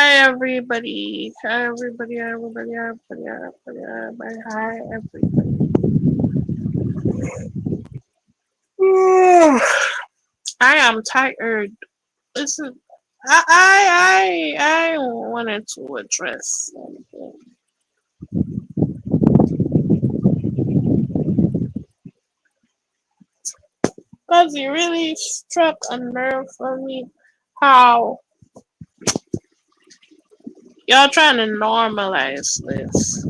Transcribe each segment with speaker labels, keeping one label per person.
Speaker 1: Hi everybody. Hi everybody. Hi everybody. I am tired. Listen, I wanted to address something because it really struck a nerve for me. How y'all trying to normalize this?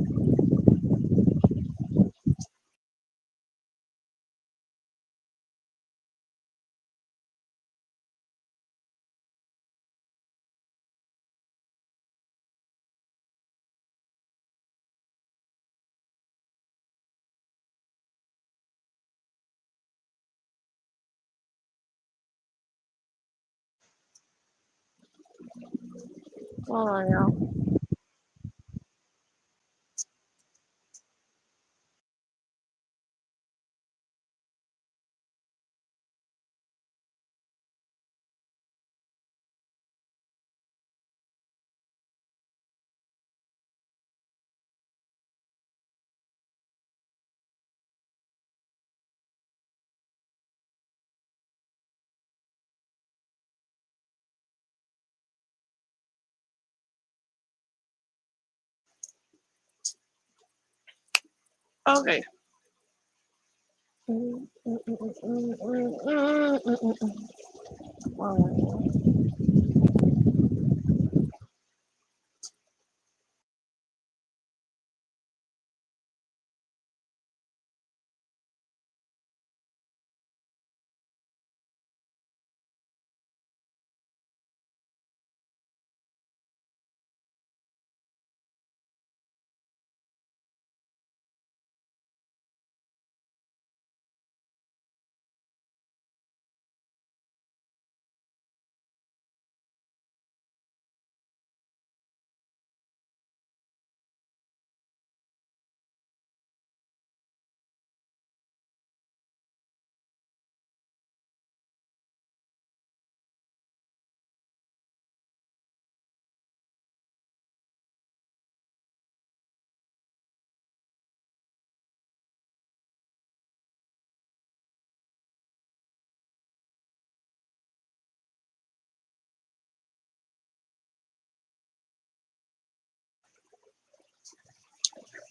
Speaker 1: Oh yeah. Okay.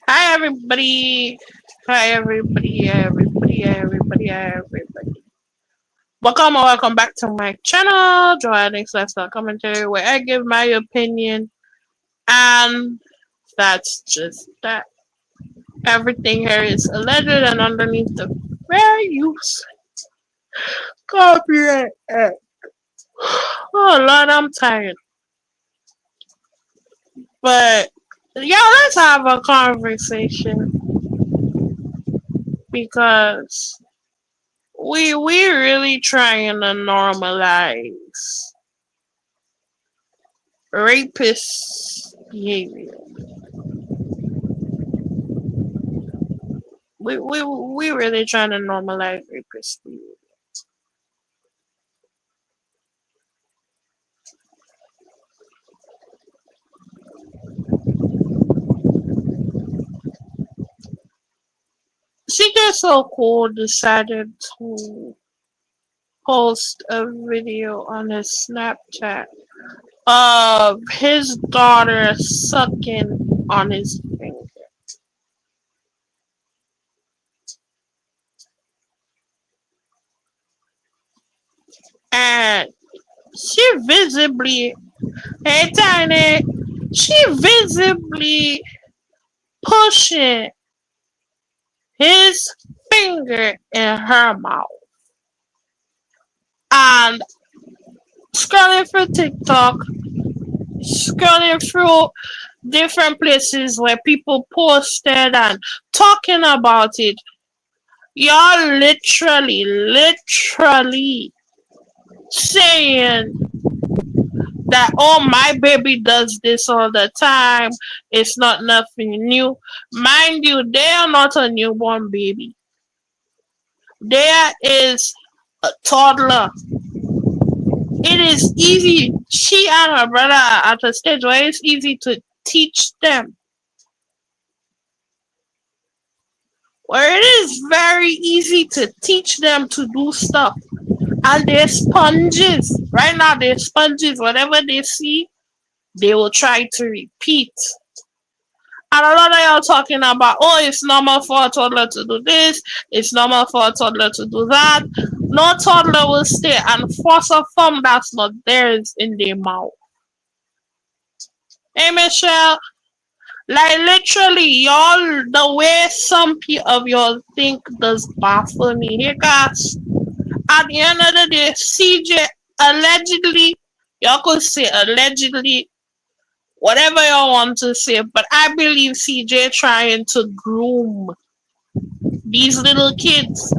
Speaker 1: Hi everybody. Hi everybody. Everybody. Welcome or welcome back to my channel, Joannix Lifestyle Commentary, where I give my opinion, and that's just that. Everything here is alleged, and underneath the fair use copyright act. Oh Lord, I'm tired. But yeah, let's have a conversation because we really trying to normalize rapist behavior. We really trying to normalize rapist behavior. She just so cool decided to post a video on his Snapchat of his daughter sucking on his finger. And she visibly, hey Tiny, she visibly pushing his finger in her mouth. And scrolling through TikTok, scrolling through different places where people posted and talking about it, y'all literally saying that, oh, my baby does this all the time, it's not nothing new. Mind you, they are not a newborn baby, there is a toddler It is easy. She and her brother are at a stage where it's easy to teach them. Where it is very easy to teach them to do stuff. And they're sponges. Right now, they're sponges. Whatever they see, they will try to repeat. And a lot of y'all talking about, oh, it's normal for a toddler to do this, it's normal for a toddler to do that. No toddler will stay and force a form that's not theirs in their mouth. Hey, Michelle, like literally, y'all, the way some of y'all think does baffle me. Hey, guys, at the end of the day, CJ allegedly, y'all could say allegedly, whatever y'all want to say, but I believe CJ trying to groom these little kids.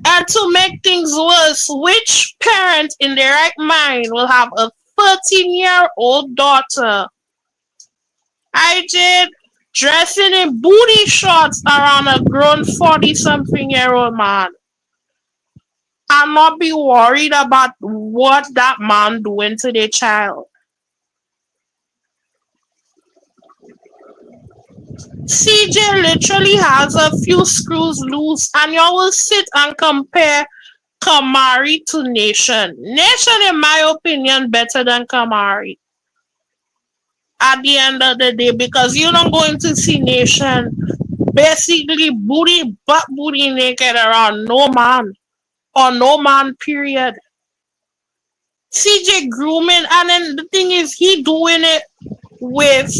Speaker 1: And to make things worse, which parent in their right mind will have a 13-year-old daughter? I did dressing in booty shorts around a grown 40-something-year-old man and not be worried about what that man doing to their child. CJ literally has a few screws loose, and you will sit and compare Kamari to Nation. Nation, in my opinion, better than Kamari at the end of the day because you're not going to see Nation basically butt booty naked around no man or no man, period. CJ grooming, and then the thing is, he doing it with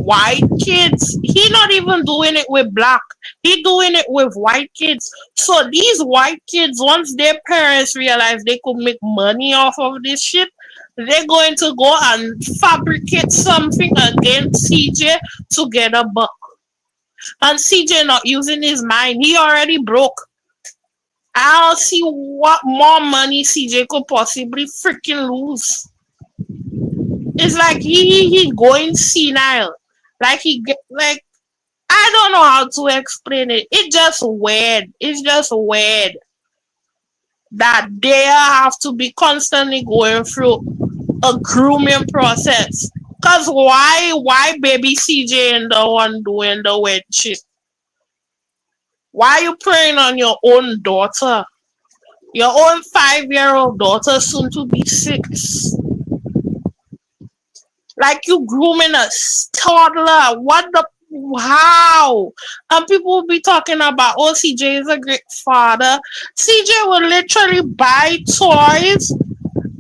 Speaker 1: white kids. He not even doing it with black. He doing it with white kids. So these white kids, once their parents realize they could make money off of this shit, they're going to go and fabricate something against CJ to get a buck. And CJ not using his mind. He already broke. I don't see what more money CJ could possibly freaking lose. It's like he going senile. Like he get like I don't know how to explain it. It's just weird. It's just weird that they have to be constantly going through a grooming process. Cause why baby CJ and the one doing the weird shit? Why you preying on your own daughter? Your own 5-year-old daughter soon to be 6. Like you grooming a toddler. What the how? And people will be talking about, oh, CJ is a great father. CJ will literally buy toys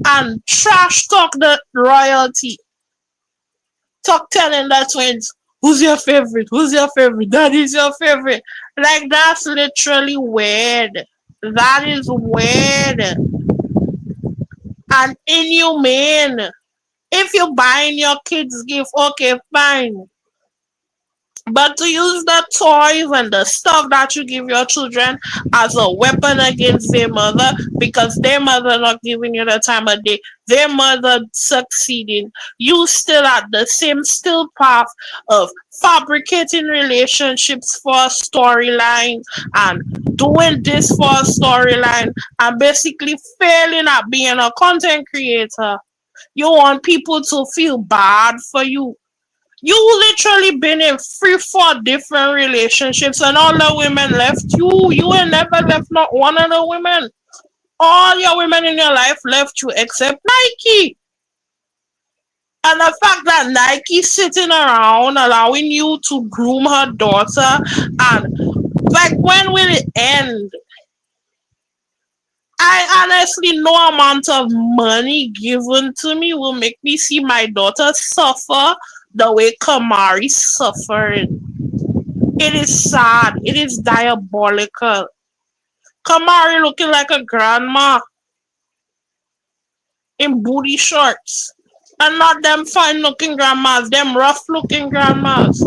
Speaker 1: and trash talk the royalty. Talk telling the twins, who's your favorite? Who's your favorite? That is your favorite. Like that's literally weird. That is weird and inhumane. If you're buying your kids gift, okay, fine. But to use the toys and the stuff that you give your children as a weapon against their mother because their mother not giving you the time of day, their mother succeeding, you still at the same still path of fabricating relationships for a storyline and doing this for a storyline and basically failing at being a content creator. You want people to feel bad for you. You literally been in 3, 4 different relationships and all the women left you. You ain't never left not one of the women. All your women in your life left you except Nike. And the fact that Nike sitting around allowing you to groom her daughter and like when will it end? I honestly no amount of money given to me will make me see my daughter suffer the way Kamari suffered. It is sad. It is diabolical. Kamari looking like a grandma in booty shorts. And not them fine looking grandmas, them rough looking grandmas.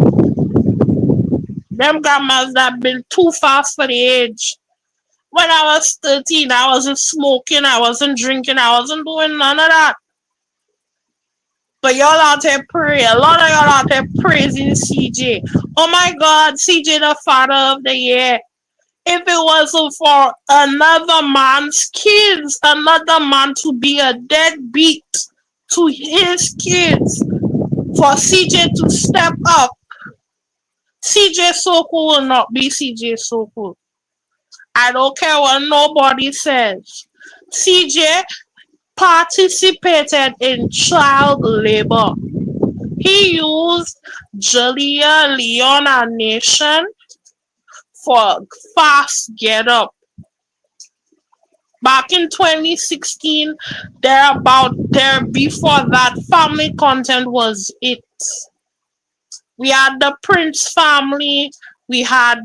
Speaker 1: Them grandmas that been too fast for the age. When I was 13, I wasn't smoking, I wasn't drinking, I wasn't doing none of that. But y'all out there pray. A lot of y'all out there praising CJ. Oh my God, CJ the father of the year. If it wasn't for another man's kids, another man to be a deadbeat to his kids, for CJ to step up, CJ Sokol will not be CJ Sokol. I don't care what nobody says. CJ participated in child labor. He used Jalea Leona Nation for Fast Get Up. Back in 2016, there before that, family content was it. We had the Prince family, we had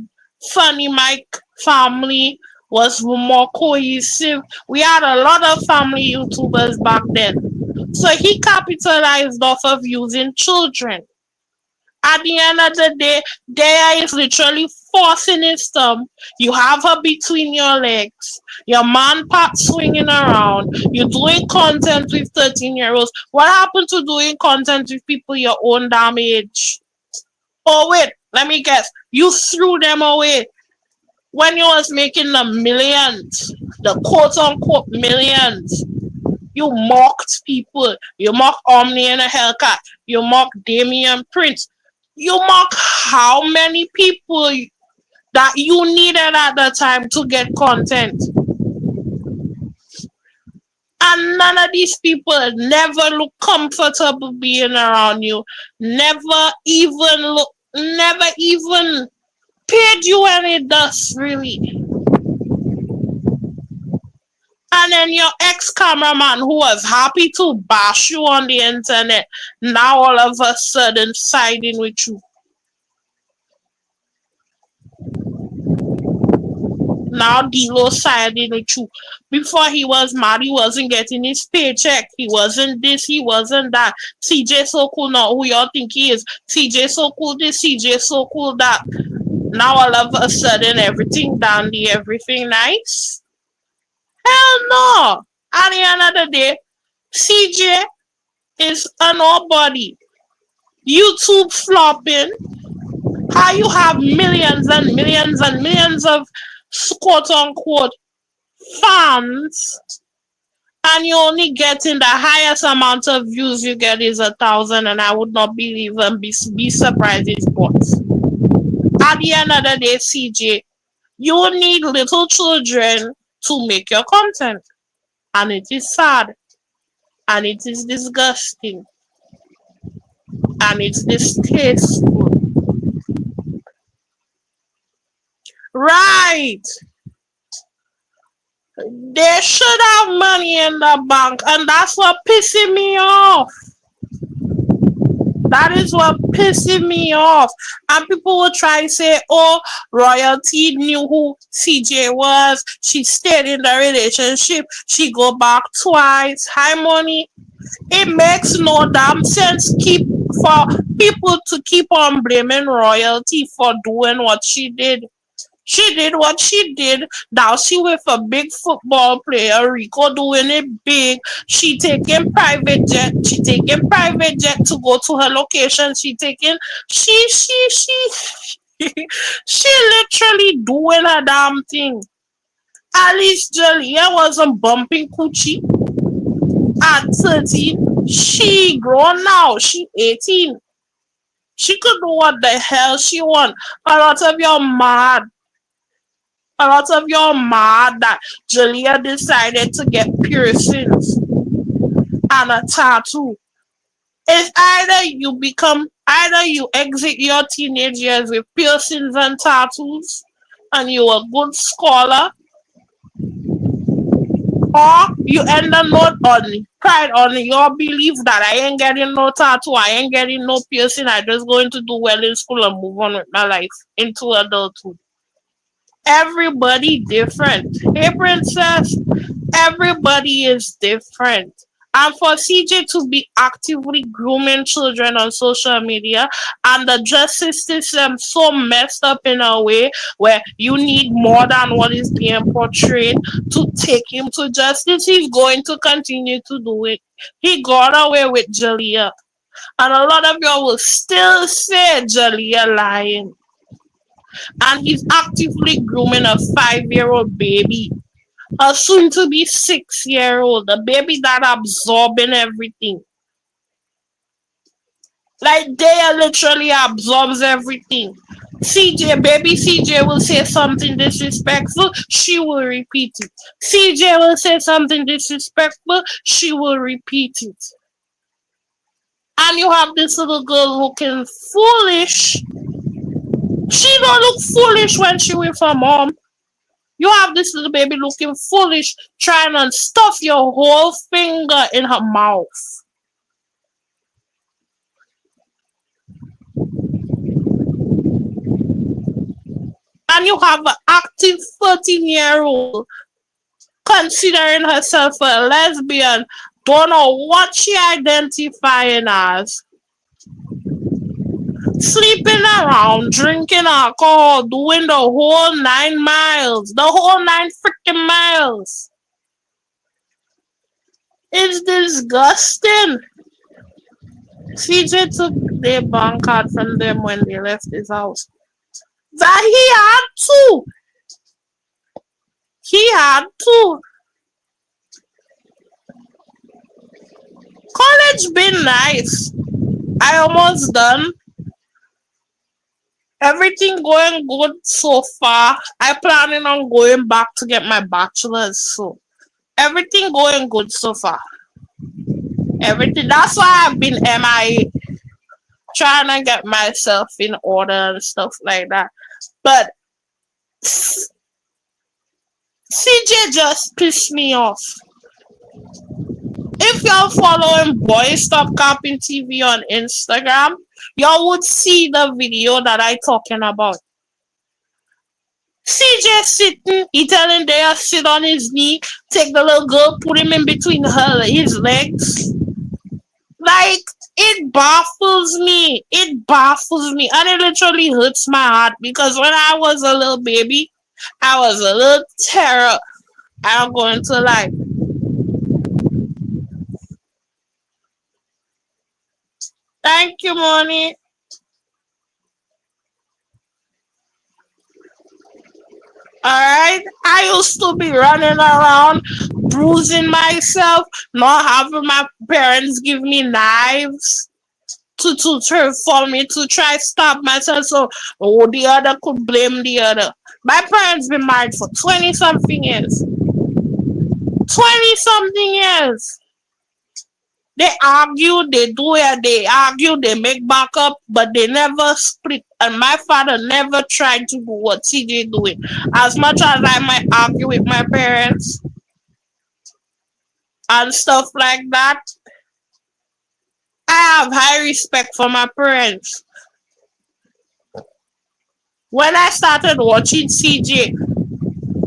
Speaker 1: Funny Mike family was more cohesive. We had a lot of family YouTubers back then. So he capitalized off of using children. At the end of the day, there is literally forcing his thumb. You have her between your legs. Your man part swinging around. You're doing content with 13-year-olds. What happened to doing content with people your own damn age? Oh wait, let me guess. You threw them away when you was making the millions, the quote unquote millions. You mocked people. You mocked Omni and a Hellcat. You mocked Damian Prince. You mock how many people that you needed at the time to get content. And none of these people never look comfortable being around you. Never even paid you any dust, really. And then your ex-cameraman who was happy to bash you on the internet, now all of a sudden siding with you. Now D-Lo siding with you. Before he was mad, he wasn't getting his paycheck. He wasn't this, he wasn't that. CJ so cool, not who y'all think he is. CJ so cool this, CJ so cool that. Now all of a sudden everything dandy, everything nice. Hell no! At the end of the day, CJ is a nobody. YouTube flopping. How you have millions and millions and millions of quote unquote fans and you only getting the highest amount of views you get is 1,000, and I would not believe and be surprised it's bots. At the end of the day, CJ, you need little children to make your content. And it is sad. And it is disgusting. And it's distasteful. Right. They should have money in the bank, and that's what pissing me off. That is what pissing me off. And people will try to say, oh, royalty knew who CJ was. She stayed in the relationship. She go back twice. Hi, money. It makes no damn sense for people to keep on blaming royalty for doing what she did. She did what she did. Now she with a big football player, Rico doing it big. She taking private jet. She taking private jet to go to her location. She she literally doing a damn thing. Alice Jalea wasn't bumping coochie at 13. She grown now. She 18. She could do what the hell she want. A lot of y'all mad. A lot of y'all mad that Jalea decided to get piercings and a tattoo. It's either you exit your teenage years with piercings and tattoos and you're a good scholar, or you end up not on pride on your belief that I ain't getting no tattoo, I ain't getting no piercing, I just going to do well in school and move on with my life into adulthood. Everybody different. Hey, princess. Everybody is different. And for CJ to be actively grooming children on social media and the justice system so messed up in a way where you need more than what is being portrayed to take him to justice, he's going to continue to do it. He got away with Jalea. And a lot of y'all will still say Jalea lying. and he's actively grooming a 5-year-old baby, a soon to be 6-year-old, a baby that absorbing everything. Like they literally absorbs everything. Baby CJ will say something disrespectful, she will repeat it. CJ will say something disrespectful, she will repeat it. And you have this little girl looking foolish. She don't look foolish when she with her mom. You have this little baby looking foolish, trying to stuff your whole finger in her mouth. And you have an active 13-year-old considering herself a lesbian, don't know what she identifying as, sleeping around, drinking alcohol, doing the whole 9 miles, the whole 9 freaking miles. It's disgusting. CJ took their bank card from them when they left his house. That he had to. He had to. College been nice. I almost done. Everything going good so far. I planning on going back to get my bachelor's. So everything going good so far. Everything. That's why I've been MIA, trying to get myself in order and stuff like that. But CJ just pissed me off. If y'all following Boys Stop Capping TV on Instagram, y'all would see the video that I talking about. CJ sitting, he telling Dea sit on his knee, take the little girl, put him in between his legs. Like, it baffles me. It baffles me. And it literally hurts my heart because when I was a little baby, I was a little terror. I'm going to lie. Thank you, Moni. Alright? I used to be running around, bruising myself, not having my parents give me knives for me to try stop myself so the other could blame the other. My parents been married for 20 something years. 20 something years. They argue, they do it, they argue, they make back up, but they never split. And my father never tried to do what CJ doing. As much as I might argue with my parents and stuff like that, I have high respect for my parents. When I started watching CJ,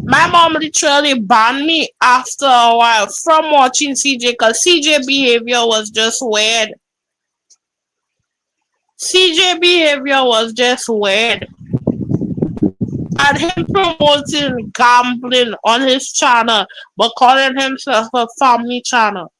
Speaker 1: my mom literally banned me after a while from watching CJ because CJ behavior was just weird. CJ behavior was just weird. And him promoting gambling on his channel but calling himself a family channel.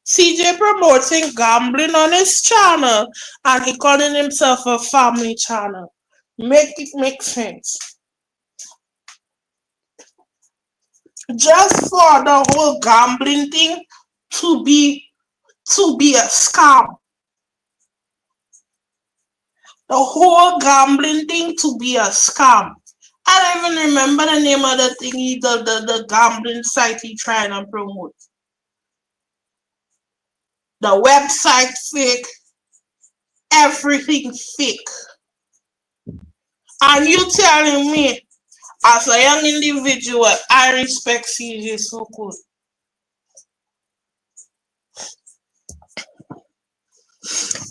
Speaker 1: CJ promoting gambling on his channel and he calling himself a family channel. Make it make sense. Just for the whole gambling thing to be a scam. The whole gambling thing to be a scam. I don't even remember the name of the thing, the gambling site he trying to promote. The website fake, everything fake. And you telling me, as a young individual, I respect CJ so good.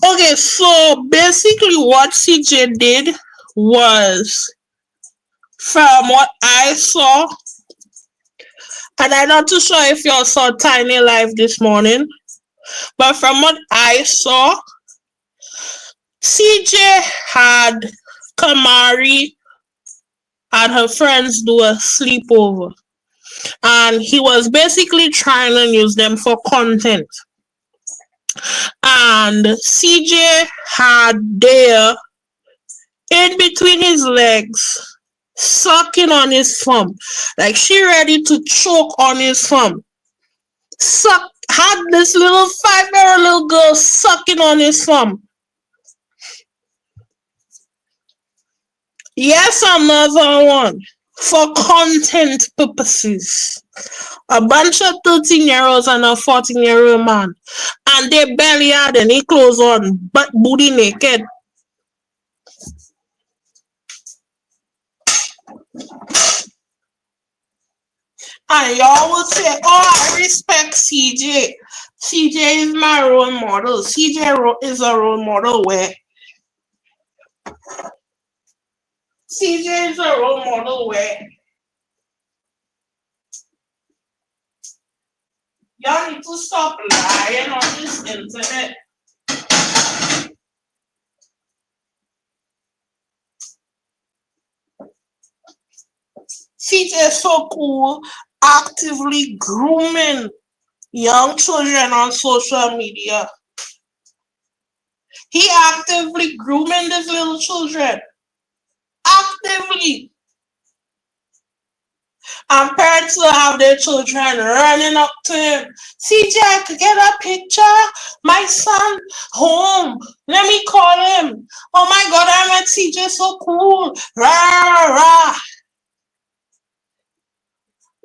Speaker 1: Okay, so basically what CJ did was, from what I saw, and I'm not too sure if y'all saw Tiny Live this morning, but from what I saw, CJ had Kamari and her friends do a sleepover. And he was basically trying to use them for content. And CJ had there in between his legs, sucking on his thumb. Like she ready to choke on his thumb. Had this little 5-year-old little girl sucking on his thumb. Yes, another one. For content purposes. A bunch of 13-year-olds and a 14-year-old man. And they barely had any clothes on, but booty naked. And y'all will say, oh, I respect CJ. CJ is my role model. CJ is a role model where CJ is a role model where y'all need to stop lying on this internet. CJ is so cool, actively grooming young children on social media. He actively grooming these little children. Actively. And parents will have their children running up to him. CJ, I could get a picture. My son home. Let me call him. Oh my God, I met CJ, so cool. Rah, rah.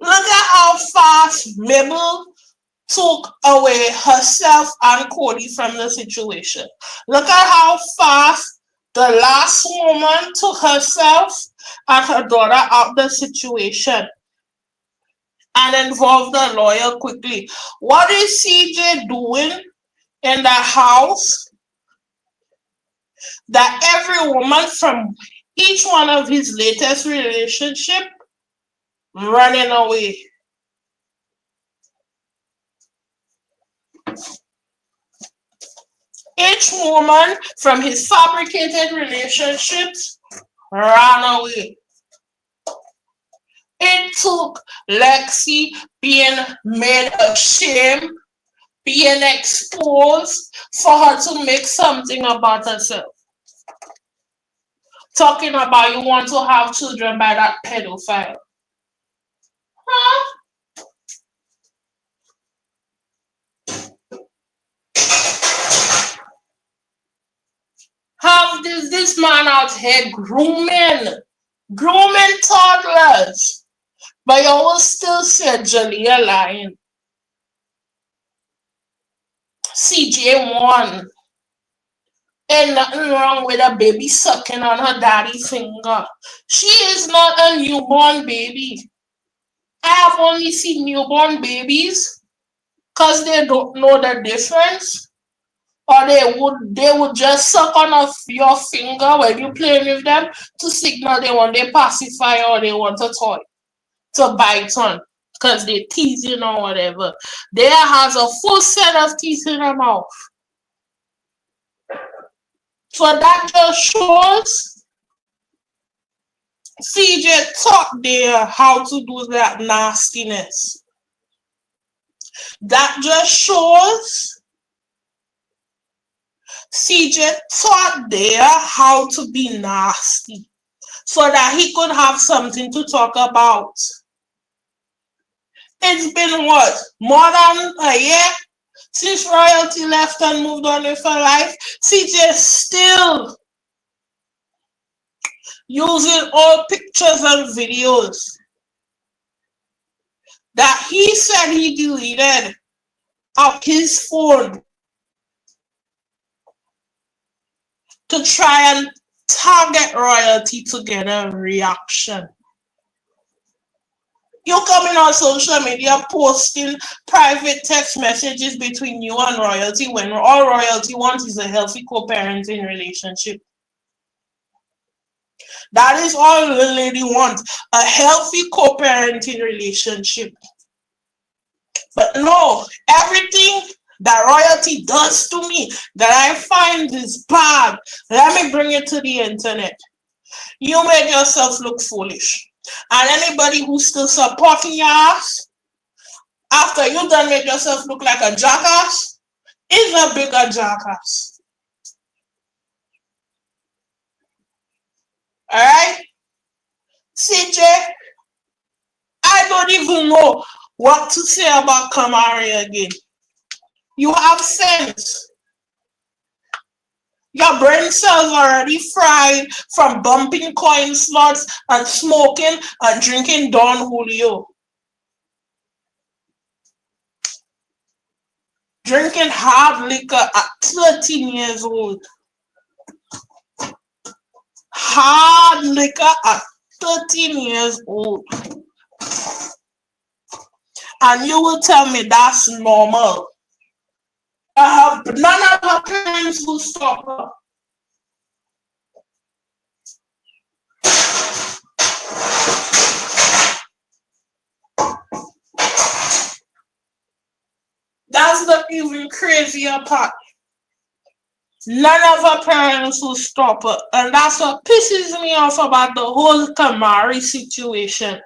Speaker 1: Look at how fast Mabel took away herself and Cody from the situation. Look at how fast the last woman took herself and her daughter out of the situation and involved the lawyer quickly. What is CJ doing in the house that every woman from each one of his latest relationship running away? Each woman from his fabricated relationships ran away. It took Lexi being made ashamed, being exposed for her to make something about herself. Talking about you want to have children by that pedophile. Huh? Have this man out here grooming toddlers. But you will still say Jalea lying. CJ won. Ain't nothing wrong with a baby sucking on her daddy's finger. She is not a newborn baby. I have only seen newborn babies because they don't know the difference. Or they would just suck on your finger when you're playing with them to signal they want their pacifier or they want a toy to bite on because they're teasing or whatever. There has a full set of teeth in their mouth. So that just shows CJ taught there how to do that nastiness. That just shows CJ taught there how to be nasty so that he could have something to talk about. It's been what? More than a year since Royalty left and moved on with her life. CJ still using old pictures and videos that he said he deleted off his phone to try and target Royalty to get a reaction. You coming on social media posting private text messages between you and Royalty when all Royalty wants is a healthy co-parenting relationship. That is all the lady wants, a healthy co-parenting relationship. But no, everything that Royalty does to me that I find is bad. Let me bring it to the internet. You made yourself look foolish. And anybody who's still supporting your ass after you done made yourself look like a jackass is a bigger jackass. Alright? CJ, I don't even know what to say about Kamari again. You have sense. Your brain cells already fried from bumping coin slots and smoking and drinking Don Julio. Drinking hard liquor at 13 years old. Hard liquor at 13 years old. And you will tell me that's normal. None of her parents will stop her. That's the even crazier part. None of her parents will stop her. And that's what pisses me off about the whole Kamari situation.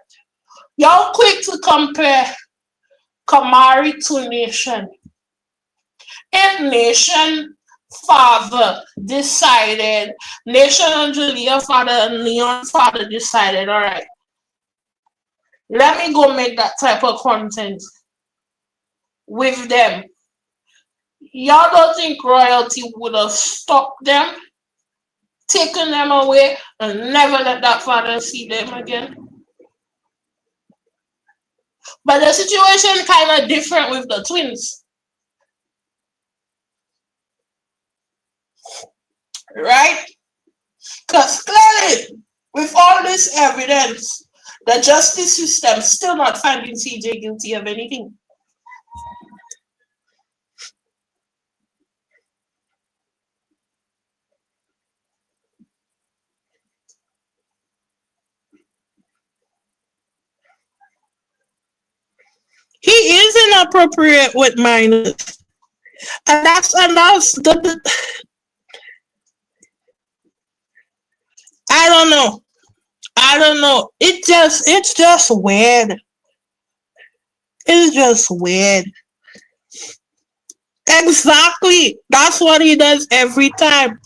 Speaker 1: Y'all quick to compare Kamari to Nation. If Nation father decided, Nation and Julia father and Leon father decided, alright, let me go make that type of content with them. Y'all don't think royalty would have stopped them, taken them away, and never let that father see them again? But the situation kind of different with the twins. Right? Because clearly, with all this evidence, the justice system still not finding CJ guilty of anything. He is inappropriate with minors. And that's the I don't know. I don't know. It's just weird. It's just weird. Exactly. That's what he does every time.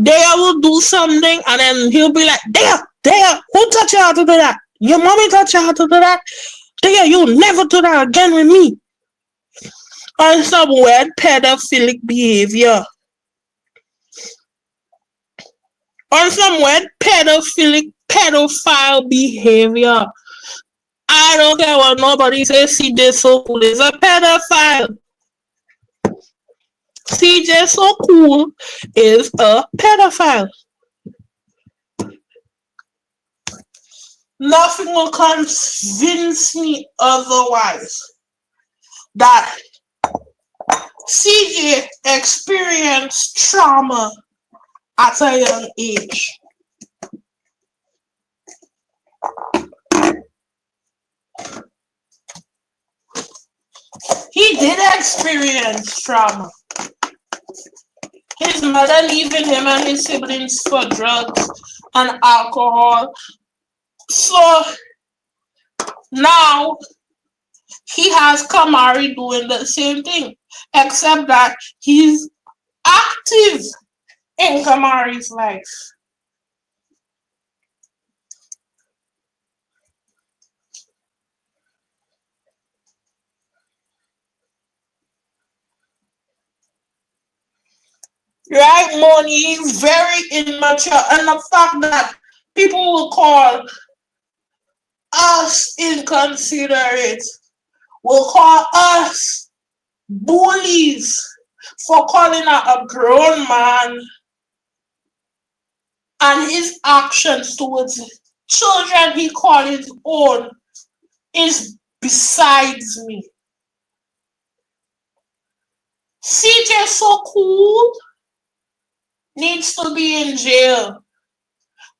Speaker 1: Dea will do something and then he'll be like, Dea, who taught you how to do that? Your mommy taught you how to do that? Dea, you'll never do that again with me. On some weird pedophilic behavior. On some weird pedophile behavior. I don't care what nobody says. CJ So Cool is a pedophile. CJ So Cool is a pedophile. Nothing will convince me otherwise that CJ experienced trauma at a young age. He did experience trauma. His mother leaving him and his siblings for drugs and alcohol. So now he has Kamari doing the same thing, except that he's active in Kamari's life. Right, Moni, very immature, and the fact that people will call us inconsiderate, will call us bullies for calling out a grown man and his actions towards children he called his own is besides me. CJ So Cool needs to be in jail.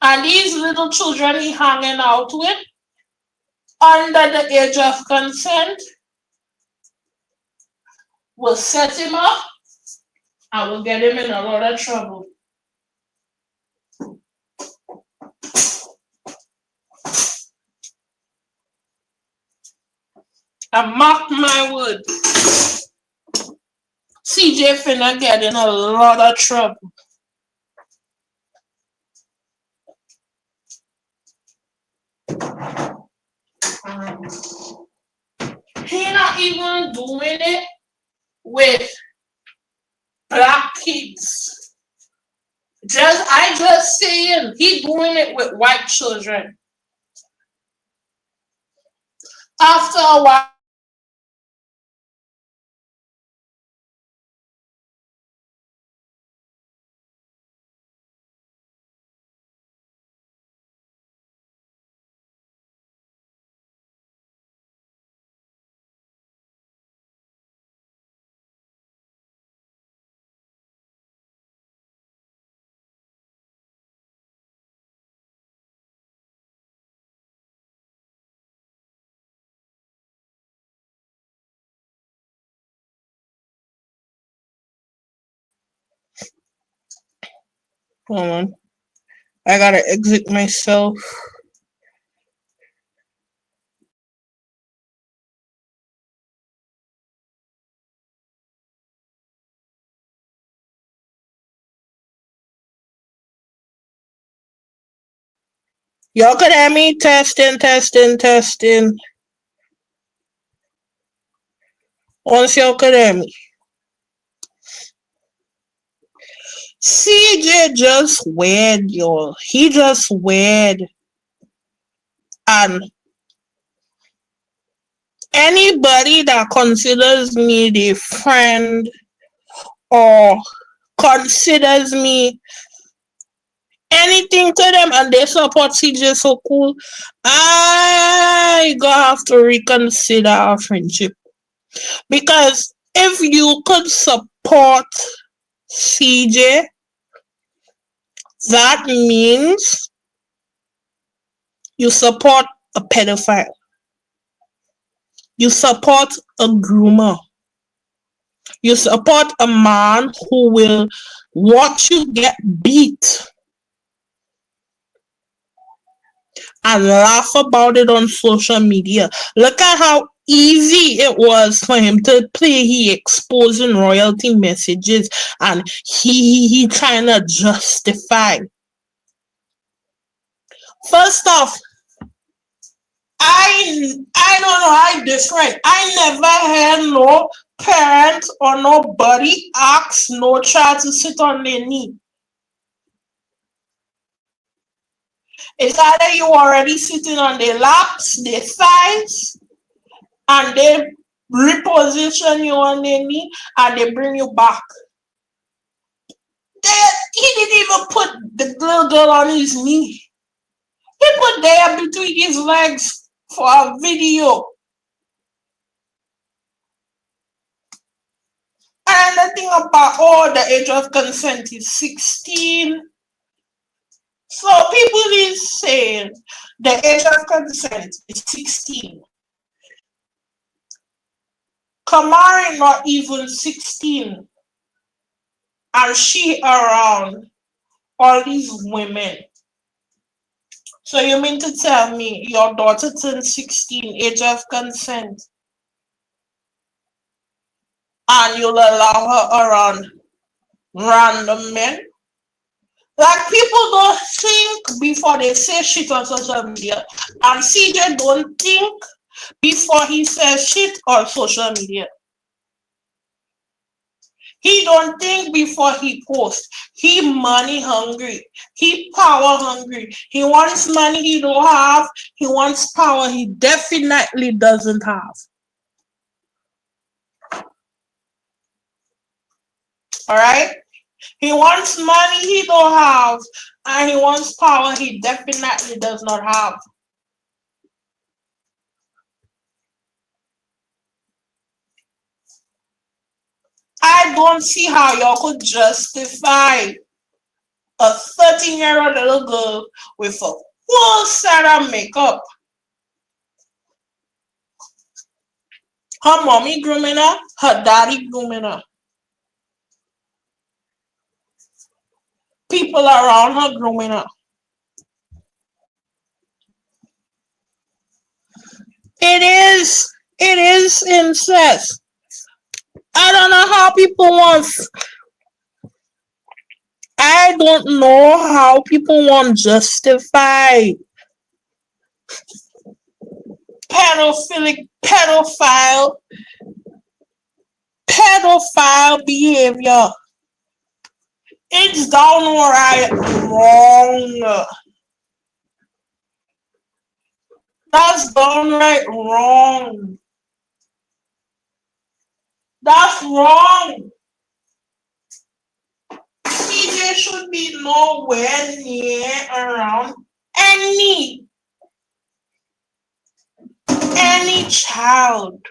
Speaker 1: And these little children he hanging out with under the age of consent will set him up and will get him in a lot of trouble. And mark my word, CJ finna get in a lot of trouble. He not even doing it with black kids. I just saying he doing it with white children. After a while, hold on, I gotta exit myself. Y'all could hear me? Testing, testing, testing. Once y'all could hear me. CJ just weird, y'all. He just weird. And anybody that considers me their friend or considers me anything to them and they support CJ so cool, I gonna have to reconsider our friendship. Because if you could support CJ, that means you support a pedophile. You support a groomer. You support a man who will watch you get beat and laugh about it on social media. Look at how easy it was for him to play he exposing royalty messages and he trying to justify. First off, I don't know, I different. I never had no parent or nobody ask no child to sit on their knee. It's either you already sitting on their laps, their thighs, and they reposition you on their knee and they bring you back. He didn't even put the little girl on his knee. He put there between his legs for a video. And the thing about the age of consent is 16. So people is saying the age of consent is 16. Kamari not even 16. And she around all these women. So you mean to tell me your daughter turned 16, age of consent, and you'll allow her around random men? Like people don't think before they say shit on social media. And CJ don't think before he says shit on social media. He don't think before he posts. He money hungry. He power hungry. He wants money he don't have. He wants power he definitely doesn't have. Alright? He wants money he don't have. And he wants power he definitely does not have. I don't see how y'all could justify a 13-year-old little girl with a full set of makeup. Her mommy grooming her, her daddy grooming her. People around her grooming her. It is. It is incest. I don't know how people want. I don't know how people want justify pedophile behavior. It's downright wrong. That's downright wrong. That's wrong. CJ should be nowhere near around any child.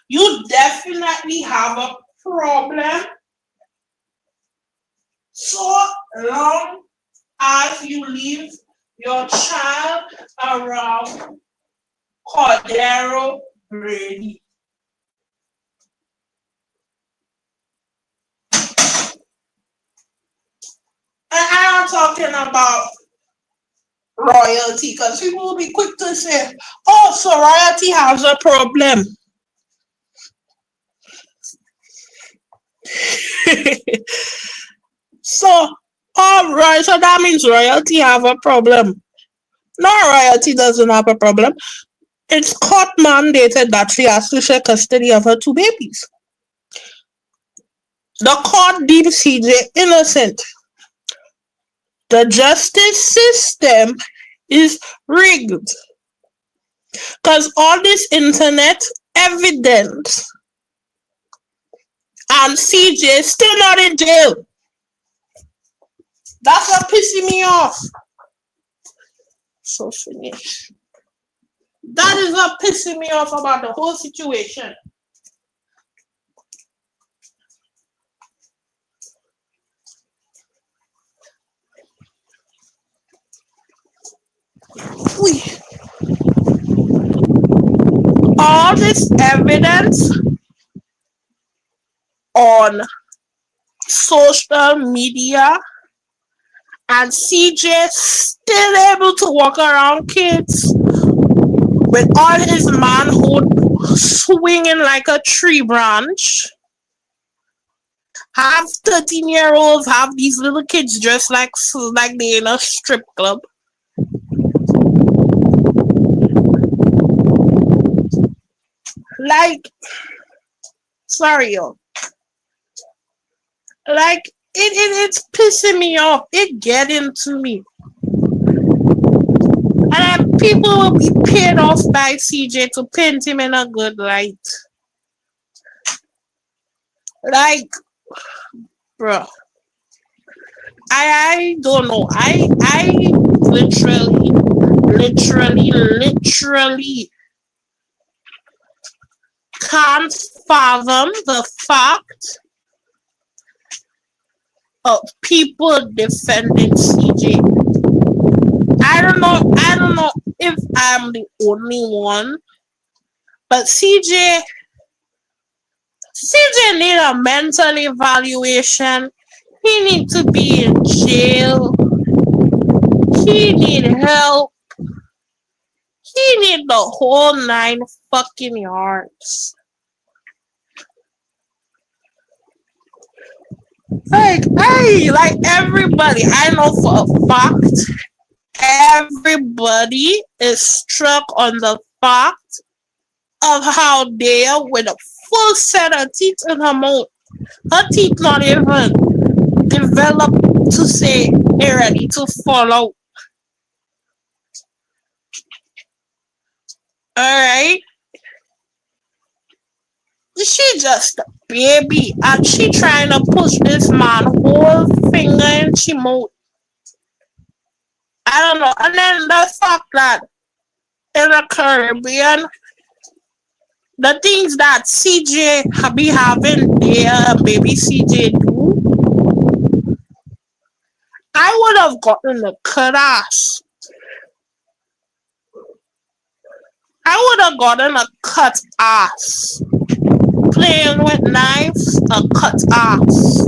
Speaker 1: You definitely have a problem so long as you leave your child around Cordero Brady. And I'm talking about royalty because people will be quick to say, oh, so royalty has a problem. So, all right, so that means royalty have a problem. No, royalty doesn't have a problem. It's court mandated that she has to share custody of her two babies. The court deems CJ innocent. The justice system is rigged. Because all this internet evidence and CJ still not in jail. That's what pissing me off. So finish. That is what pissing me off about the whole situation. All this evidence on social media and CJ still able to walk around kids with all his manhood swinging like a tree branch. Have 13-year-olds have these little kids dressed like they in a strip club. Like, sorry, yo. Like, it's pissing me off. It getting to me. And then people will be paid off by CJ to paint him in a good light. Like, bro. I don't know. I literally can't fathom the fact of people defending CJ. I don't know if I'm the only one, but CJ need a mental evaluation. He need to be in jail. He need help. He need the whole 9 fucking yards. Like everybody, I know for a fact, everybody is struck on the fact of how Dea with a full set of teeth in her mouth. Her teeth not even developed to say they're ready to fall out. Alright? She just a baby and she trying to push this man whole finger in she mouth. I don't know. And then the fact that in the Caribbean, the things that CJ be having there and baby CJ do, I would have gotten the cut ass. I would have gotten a cut ass. Playing with knives, a cut ass.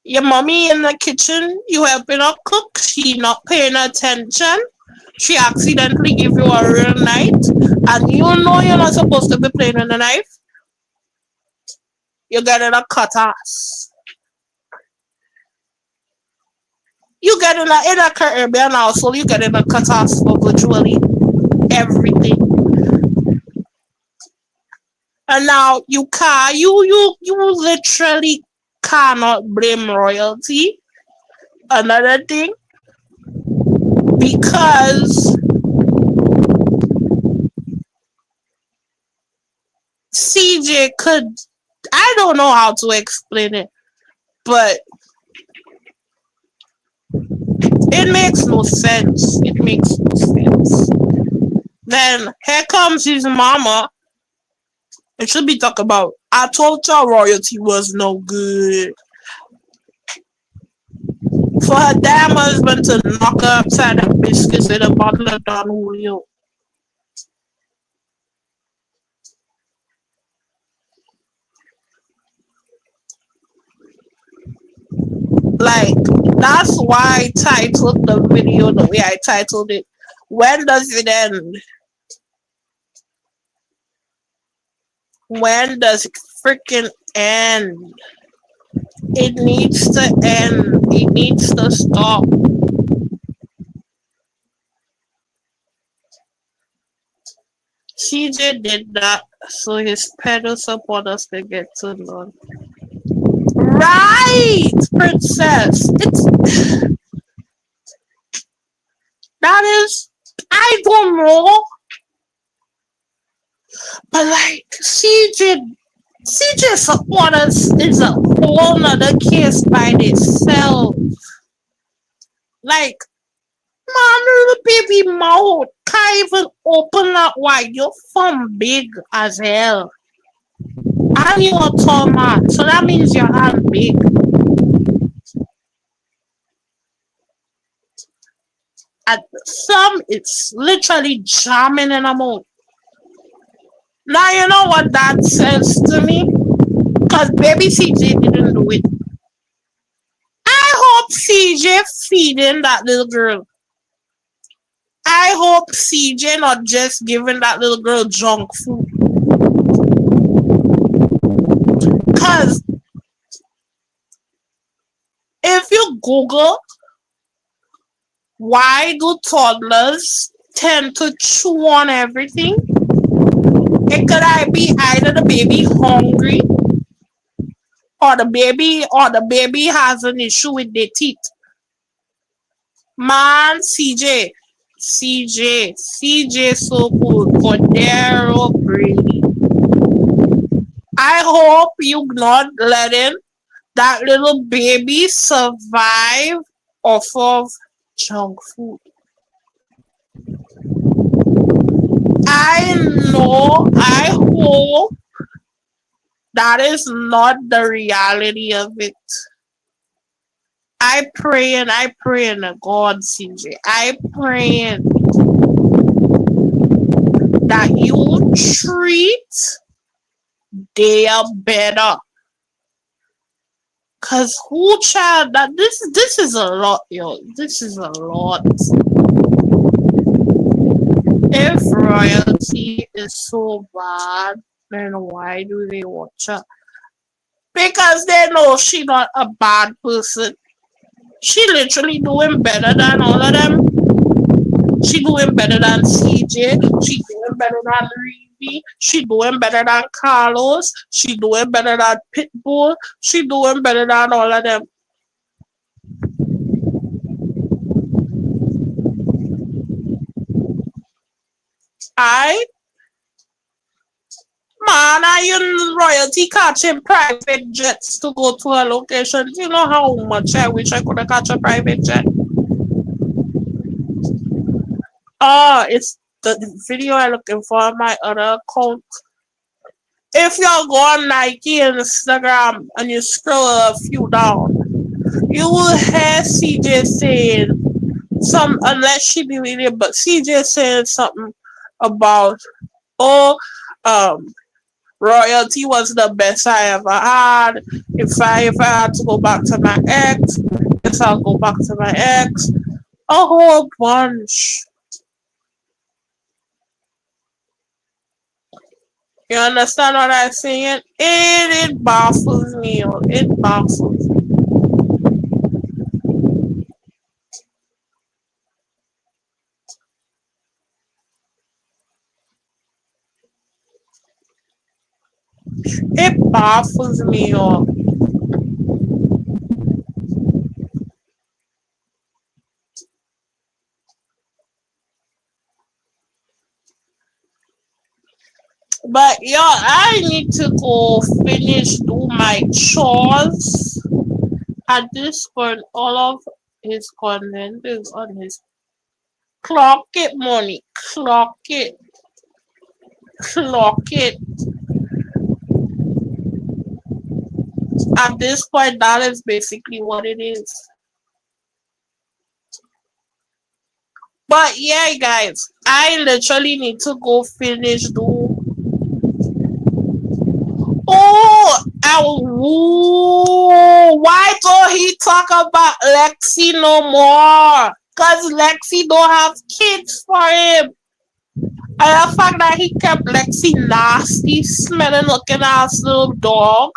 Speaker 1: Your mommy in the kitchen, you helping her cook, she not paying attention. She accidentally give you a real knife, and you know you're not supposed to be playing with the knife. You get in a cut ass. You get in a Caribbean household, you get in a cut ass for virtually everything. And now you literally cannot blame royalty. Another thing, because CJ could, I don't know how to explain it, but it makes no sense. It makes no sense. Then here comes his mama. It should be talked about. I told her royalty was no good. For her damn husband to knock her upside the biscuits with a bottle of Don Julio. Like, that's why I titled the video the way I titled it. When does it end? When does it freaking end? It needs to end. It needs to stop. CJ did that so his pedal supporters could get to know. Right, princess. It's that is. I don't know, but like CJ supporters is a whole nother case by itself. Like, man, little baby mouth can't even open up wide. Your thumb big as hell. And you're a tall man, so that means your hand big. At some, it's literally jamming in a mouth. Now you know what that says to me? Because baby CJ didn't do it. I hope CJ feeding that little girl. I hope CJ not just giving that little girl junk food. Because if you Google why do toddlers tend to chew on everything, it could be either the baby hungry or the baby has an issue with their teeth. Man, CJ so cool. Cordero Brady. I hope you not letting that little baby survive off of junk food. I know, I hope that is not the reality of it. I pray in God, CJ. I pray that you treat their better. Cause who child that this is a lot, yo. This is a lot. If royalty is so bad, then why do they watch her? Because they know she not a bad person. She literally doing better than all of them. She doing better than CJ. She doing better than Reedy. She doing better than Carlos. She doing better than Pitbull. She doing better than all of them. I Man, I in royalty catching private jets to go to a location. Do you know how much I wish I could have catch a private jet? It's the video I'm looking for on my other account. If y'all go on Nike and Instagram and you scroll a few down, you will hear CJ saying unless she deleted it, but CJ saying something about, oh, um, Royalty was the best I ever had. If I had to go back to my ex, yes, I'll go back to my ex. A whole bunch. You understand what I'm saying? It baffles me. It baffles me. It baffles me. But yo, I need to go finish do my chores. At this point, all of his content is on his clock it money. Clock it. Clock it. At this point, that is basically what it is. But yeah, guys, I literally need to go finish do. Why don't he talk about Lexi no more? Cause Lexi don't have kids for him. And the fact that he kept Lexi nasty, smelling, looking ass little dog,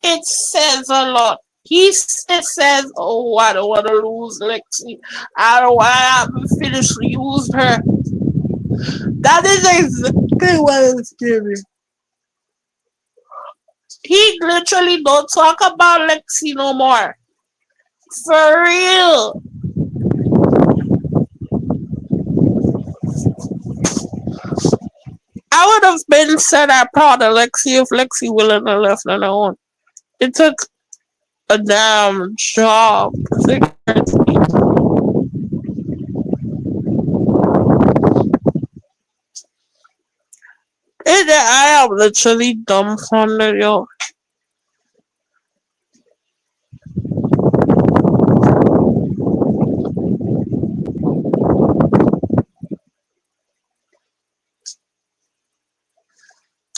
Speaker 1: it says a lot. It says, "Oh, I don't want to lose Lexi. I don't want to have to finish use her." That is exactly what is giving. He literally don't talk about Lexi no more. For real. I would have been said I'm proud of Lexi if Lexi wouldn't have left on her own. It took a damn job. I am literally dumbfounded, yo.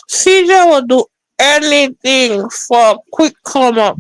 Speaker 1: CJ will do anything for a quick come up.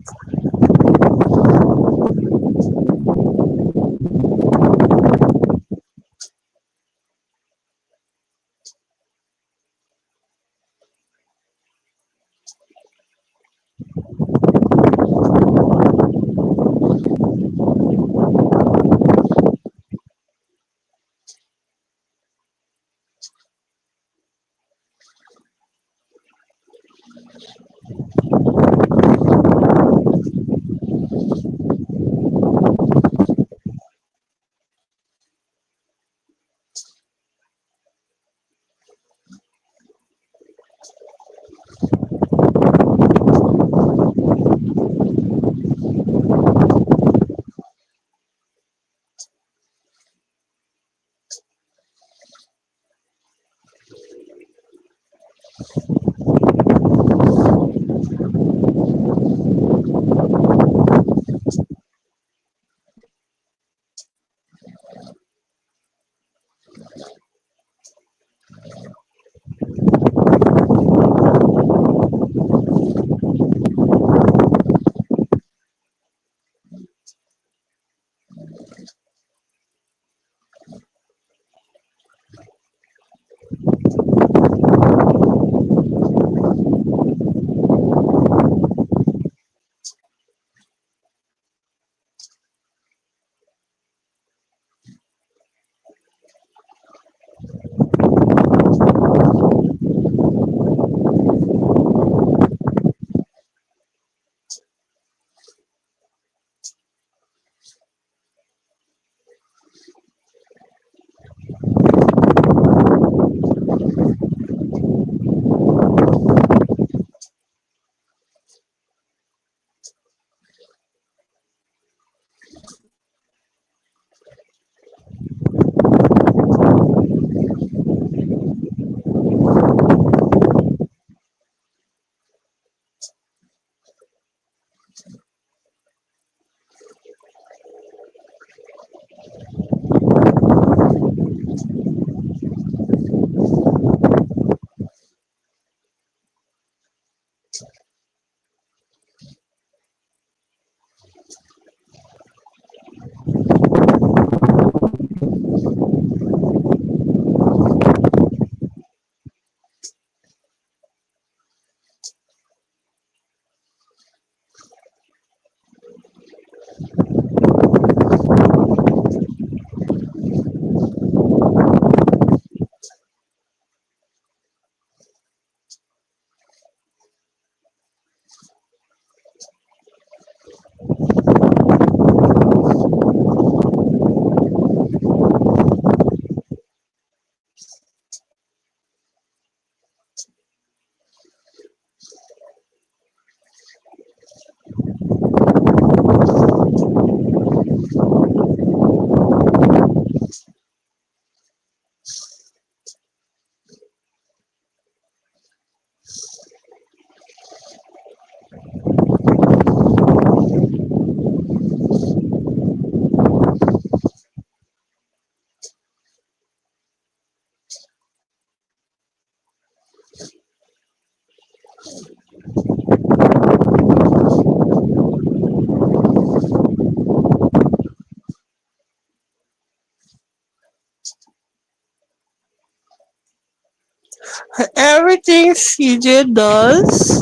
Speaker 1: Everything CJ does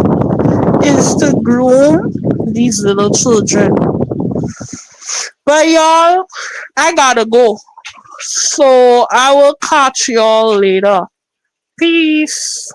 Speaker 1: is to groom these little children. But y'all, I gotta go. So I will catch y'all later. Peace.